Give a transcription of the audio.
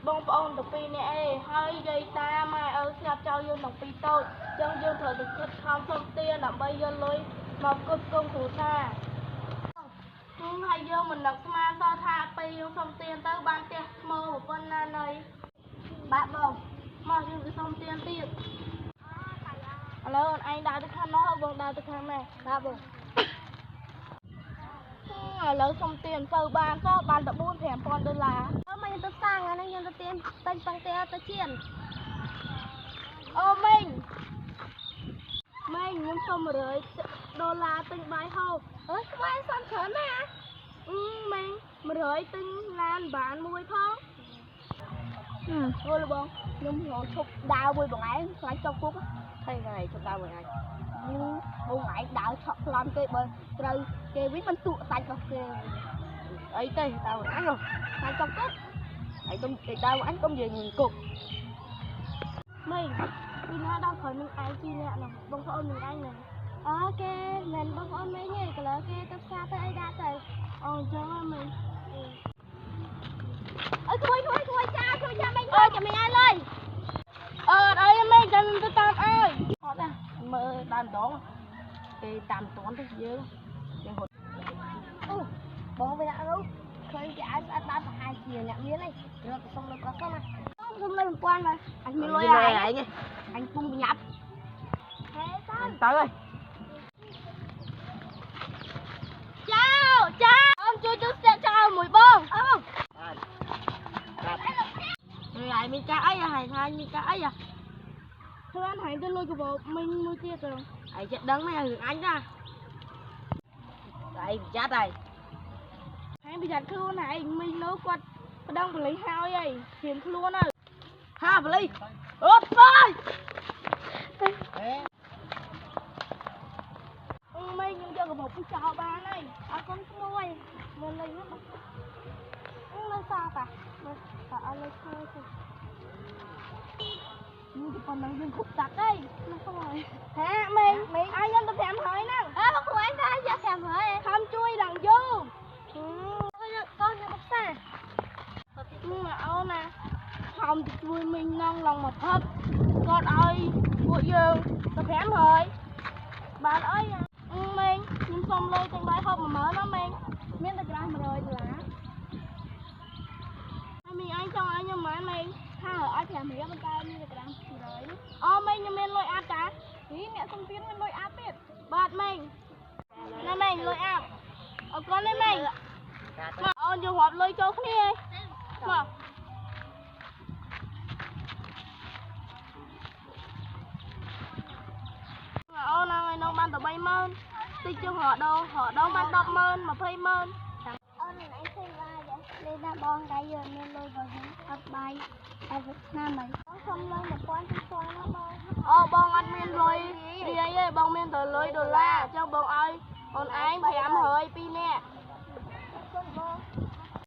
បងប្អូនទាំងពីរនាក់ឯងហើយយាយតាម៉ែឪស្រាប់ចោលយើងទាំងពីរតូចចឹងយើងត្រូវតែខិតខំសុំទានដើម្បីយកលុយមកផ្គត់ផ្គង់គ្រួសារហើយយើងមិននឹកស្មានសោះថាពេលយើងសុំទានទៅបានផ្ទះថ្មប្រពន្ធណានៃបាទបងមកយើងទៅសុំទានទៀតឥឡូវអូនឯងដើរទៅខាងនោះហើយបងដើរទៅខាងនេះបាទបងឥឡូវសុំទានទៅបានសោះបានតែ$4,000-5,000មិនទៅសាំងអានេះយើងទៅទាញតែប៉ុន្តែទៅជៀនអូមីងខ្ញុំសុំ$100ទិញបាយហូបអើយស្វែងសុំច្រើនណាមីង100ទិញឡានបានមួយផងអូលបងខ្ញុំឈប់ដាវមួយបងឯងខ្លាចចុកគុកថៃថ្ងៃឈប់ដាវមួយឯងបងឯងដាវឆក់ប្លន់គេបើត្រូវគេវិញមិនទូកសាច់របស់គេអីទេដាវអញសាច់ចុកគុកឯងទុំគេដាវអញទុំយើងគុកមីងពីណាដល់ក្រោយនឹងឯងពីរនាក់ហ្នឹងបងប្អូននឹងឯងហ្នឹងអូគេមិនបងប្អូនមីងទេកន្លងគេទៅផ្សារទៅអីដាក់ទៅអូអញ្ចឹងហ្នឹងមីងអើជួយចាជួយចាំមីងជួយចាំមីងឲ្យលុយអត់អីមីងចាំទៅតាមអើយអត់ណាមើលដើមម្ដងគេតាមតន់ទៅយើងហត់អូបងវាដាក់នោះឃើញគេឲ្យស្អិតដល់ប្រហែលជាអ្នកមានឯងរត់ទៅសុំលុយគាត់សុំណាសុំលុយ1000មកអញមានលុយហើយអញពុំប្រញាប់ហេតាទៅហើយចៅអមជួយស្ទាក់ចៅមួយបងអូហើយមានកាអីហើយថាមានកាអីធ្វើអញហើយទៅលុយកបោមីងមួយទៀតទៅឯងចេះដឹងទេរឿងអញណាឯងប្រយ័ត្នហើយហើយប្រយ័ត្នខ្លួនឯងមីងនោះគាត់ប្តឹងប៉ូលីសហើយព្រៀនខ្លួនទៅហាប៉ូលីសអូបាយមីងយើងយកកបោពុះចោលបានហើយអត់កូនក្មួយមើលលុយនោះនៅសាតាមើលតែអត់លុយខើទេនេះទៅប៉ុណ្ណឹងយើងគ្រប់តាក់ហើយណាស់ហើយហាមីងឲ្យខ្ញុំទៅ500ហ្នឹងបងគ្រូឯងថាយក500ខំជួយឡើងយូរកូនខ្ញុំផ្សារមកអូនណាខំទៅជួយមីងនងឡងមកផឹកគាត់ឲ្យពួកយើងទៅ500បានអីមីងខ្ញុំសុំលុយទាំងបាយហូប10000ណាមីងមានតែក្រាស់$100ហើយមីងអញចង់ឲ្យខ្ញុំប៉ុន្មានមីងថាឲ្យ500ប៉ុន្តែមានតែក្រាស់100អូមីងខ្ញុំមានលុយអាប់តាអ្នកសុំទៀតមានលុយអាប់ទៀតបាទមីងណាមីងលុយអាប់អរគុណណាមីងមកអូនយករាប់លុយចូលគ្នាមកអូនថ្ងៃនោះបានតែ30000តិចជាងរដូវបាន100000 200000អូនឯងឃើញបាយលេងណាបងដៃយើងមានលុយបងអត់បាយតែវិស្នាមហើយបងសុំលុយ1000 2000ណាបងអូបងអត់មានលុយរៀលទេបងមានតែលុយដុល្លារអញ្ចឹងបងឲ្យអូនឯង500 2នាក់